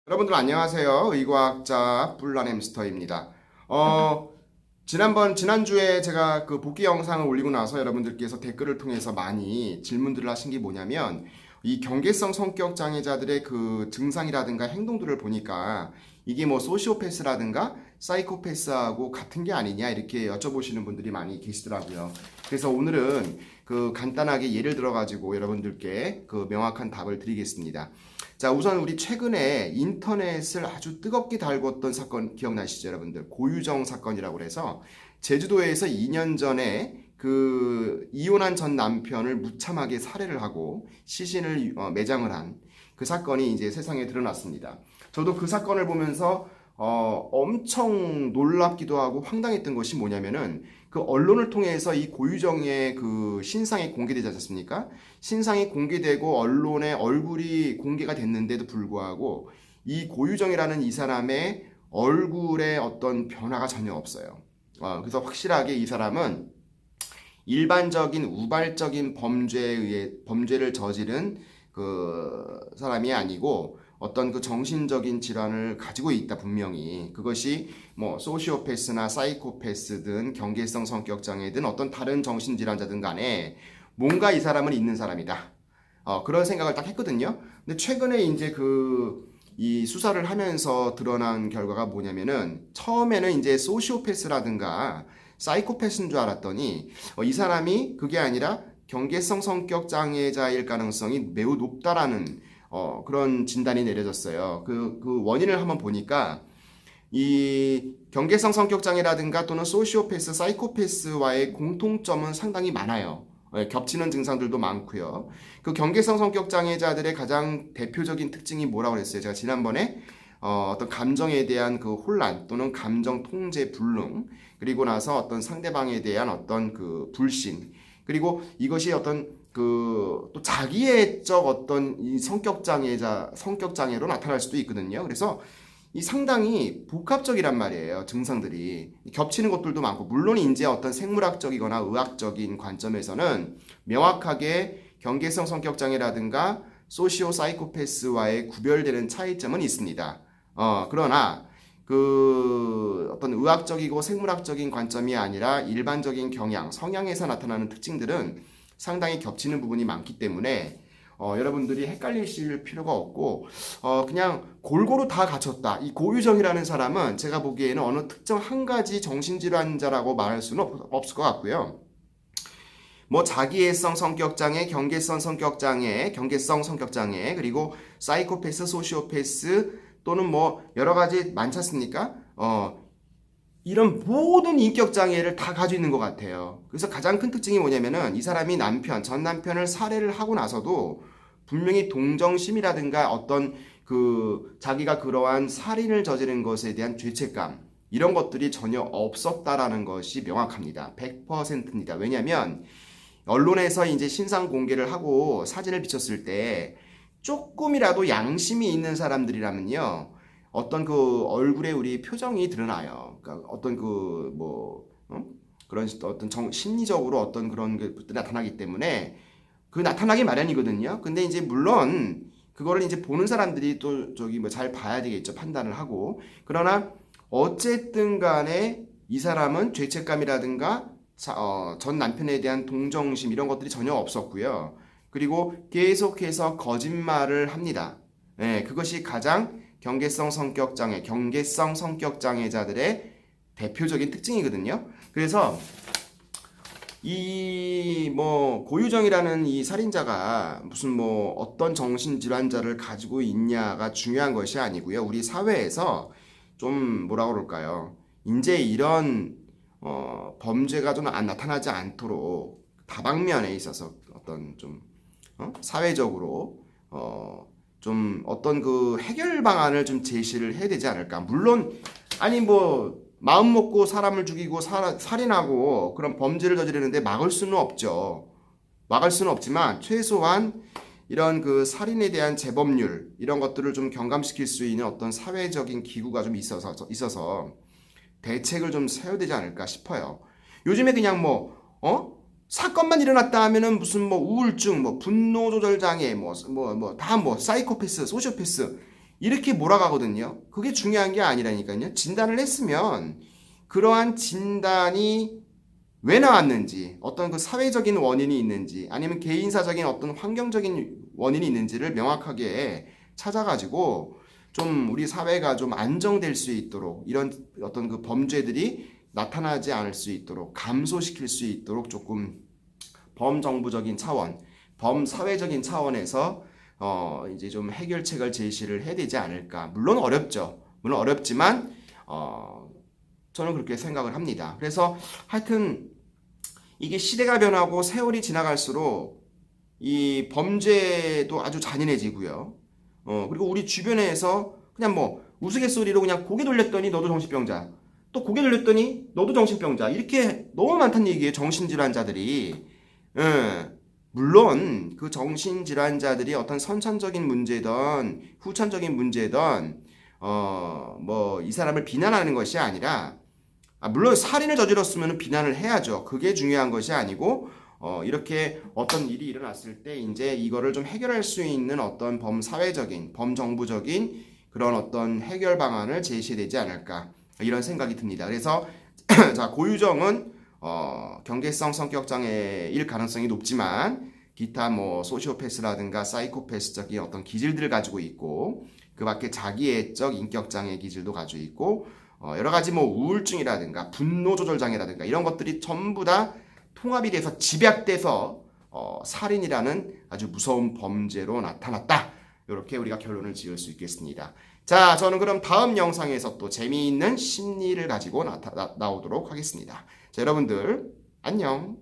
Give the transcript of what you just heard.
여러분들 안녕하세요. 의과학자 뿔란햄스터입니다. 지난주에 제가 그 복귀 영상을 올리고 나서 여러분들께서 댓글을 통해서 많이 질문들을 하신 게 뭐냐면 이 경계성 성격 장애자들의 그 증상이라든가 행동들을 보니까 이게 뭐 소시오패스라든가 사이코패스하고 같은 게 아니냐 이렇게 여쭤보시는 분들이 많이 계시더라고요. 그래서 오늘은 그 간단하게 예를 들어 가지고 여러분들께 그 명확한 답을 드리겠습니다. 자, 우선 우리 최근에 인터넷을 아주 뜨겁게 달궜던 사건 기억나시죠, 여러분들? 고유정 사건이라고 그래서 제주도에서 2년 전에 그 이혼한 전 남편을 무참하게 살해를 하고 시신을 매장을 한 그 사건이 이제 세상에 드러났습니다. 저도 그 사건을 보면서 엄청 놀랍기도 하고 황당했던 것이 뭐냐면은 그 언론을 통해서 이 고유정의 그 신상이 공개되지 않았습니까? 신상이 공개되고 언론에 얼굴이 공개가 됐는데도 불구하고 이 고유정이라는 이 사람의 얼굴에 어떤 변화가 전혀 없어요. 그래서 확실하게 이 사람은 일반적인 우발적인 범죄를 저지른 그 사람이 아니고 어떤 그 정신적인 질환을 가지고 있다 분명히. 그것이 뭐 소시오패스나 사이코패스든 경계성 성격 장애든 어떤 다른 정신 질환자든 간에 뭔가 이 사람은 있는 사람이다. 그런 생각을 딱 했거든요. 근데 최근에 이제 이 수사를 하면서 드러난 결과가 뭐냐면은 처음에는 이제 소시오패스라든가 사이코패스인 줄 알았더니 이 사람이 그게 아니라 경계성 성격 장애자일 가능성이 매우 높다라는 그런 진단이 내려졌어요. 그 원인을 한번 보니까 이 경계성 성격 장애라든가 또는 소시오패스, 사이코패스와의 공통점은 상당히 많아요. 겹치는 증상들도 많고요. 그 경계성 성격 장애자들의 가장 대표적인 특징이 뭐라고 그랬어요? 제가 지난번에 어떤 감정에 대한 그 혼란 또는 감정 통제 불능, 그리고 나서 어떤 상대방에 대한 어떤 그 불신, 그리고 이것이 어떤 또 자기애적 어떤 이 성격 장애로 나타날 수도 있거든요. 그래서 이 상당히 복합적이란 말이에요. 증상들이 겹치는 것들도 많고, 물론 이제 어떤 생물학적이거나 의학적인 관점에서는 명확하게 경계성 성격 장애라든가 소시오 사이코패스와의 구별되는 차이점은 있습니다. 그러나 어떤 의학적이고 생물학적인 관점이 아니라 일반적인 경향, 성향에서 나타나는 특징들은 상당히 겹치는 부분이 많기 때문에 여러분들이 헷갈리실 필요가 없고 그냥 골고루 다 갖췄다. 이 고유정이라는 사람은 제가 보기에는 어느 특정 한 가지 정신질환자라고 말할 수는 없을 것 같고요. 뭐 자기애성 성격장애, 경계성 성격장애, 그리고 사이코패스, 소시오패스 또는 뭐 여러 가지 많지 않습니까? 이런 모든 인격 장애를 다 가지고 있는 것 같아요. 그래서 가장 큰 특징이 뭐냐면은 이 사람이 전 남편을 살해를 하고 나서도 분명히 동정심이라든가 어떤 자기가 그러한 살인을 저지른 것에 대한 죄책감, 이런 것들이 전혀 없었다라는 것이 명확합니다. 100%입니다. 왜냐면 언론에서 이제 신상 공개를 하고 사진을 비쳤을 때 조금이라도 양심이 있는 사람들이라면요, 어떤 얼굴에 우리 표정이 드러나요. 그러니까 어떤 그런 어떤 심리적으로 어떤 그런 것들이 나타나기 때문에 나타나기 마련이거든요. 근데 이제 물론 그거를 이제 보는 사람들이 또 잘 봐야 되겠죠. 판단을 하고. 그러나 어쨌든 간에 이 사람은 죄책감이라든가 전 남편에 대한 동정심 이런 것들이 전혀 없었고요. 그리고 계속해서 거짓말을 합니다. 네, 그것이 가장 경계성 성격장애자들의 대표적인 특징이거든요. 그래서 고유정이라는 이 살인자가 무슨 어떤 정신질환자를 가지고 있냐가 중요한 것이 아니고요. 우리 사회에서 좀 뭐라 그럴까요? 이제 이런 범죄가 좀 나타나지 않도록 다방면에 있어서 어떤 좀 사회적으로 좀 어떤 해결 방안을 좀 제시를 해야 되지 않을까. 물론 아니 마음 먹고 사람을 죽이고 살인하고 그런 범죄를 저지르는데 막을 수는 없죠. 막을 수는 없지만 최소한 이런 살인에 대한 재범률 이런 것들을 좀 경감시킬 수 있는 어떤 사회적인 기구가 좀 있어서 대책을 좀 세워야 되지 않을까 싶어요. 요즘에 그냥 사건만 일어났다 하면은 무슨 우울증, 분노 조절 장애, 사이코패스, 소시오패스 이렇게 몰아가거든요. 그게 중요한 게 아니라니까요. 진단을 했으면 그러한 진단이 왜 나왔는지, 어떤 그 사회적인 원인이 있는지, 아니면 개인사적인 어떤 환경적인 원인이 있는지를 명확하게 찾아가지고 좀 우리 사회가 좀 안정될 수 있도록, 이런 어떤 그 범죄들이 나타나지 않을 수 있도록, 감소시킬 수 있도록 조금 범정부적인 차원, 범사회적인 차원에서 이제 좀 해결책을 제시를 해야 되지 않을까. 물론 어렵죠. 물론 어렵지만 저는 그렇게 생각을 합니다. 그래서 하여튼 이게 시대가 변하고 세월이 지나갈수록 이 범죄도 아주 잔인해지고요. 그리고 우리 주변에서 그냥 뭐 우스갯소리로 그냥 고개 돌렸더니 너도 정신병자, 또 고개 돌렸더니 너도 정신병자, 이렇게 너무 많다는 얘기예요. 정신질환자들이. 물론 그 정신질환자들이 어떤 선천적인 문제든 후천적인 문제든 뭐 이 사람을 비난하는 것이 아니라, 물론 살인을 저질렀으면 비난을 해야죠. 그게 중요한 것이 아니고 이렇게 어떤 일이 일어났을 때 이제 이거를 좀 해결할 수 있는 어떤 범사회적인, 범정부적인 그런 어떤 해결 방안을 제시되지 않을까, 이런 생각이 듭니다. 그래서 자, 고유정은 경계성 성격 장애일 가능성이 높지만 기타 뭐 소시오패스라든가 사이코패스적인 어떤 기질들을 가지고 있고, 그 밖에 자기애적 인격 장애 기질도 가지고 있고, 여러 가지 뭐 우울증이라든가 분노 조절 장애라든가 이런 것들이 전부 다 통합이 돼서 집약돼서 살인이라는 아주 무서운 범죄로 나타났다. 이렇게 우리가 결론을 지을 수 있겠습니다. 자, 저는 그럼 다음 영상에서 또 재미있는 심리를 가지고 나오도록 하겠습니다. 자, 여러분들 안녕.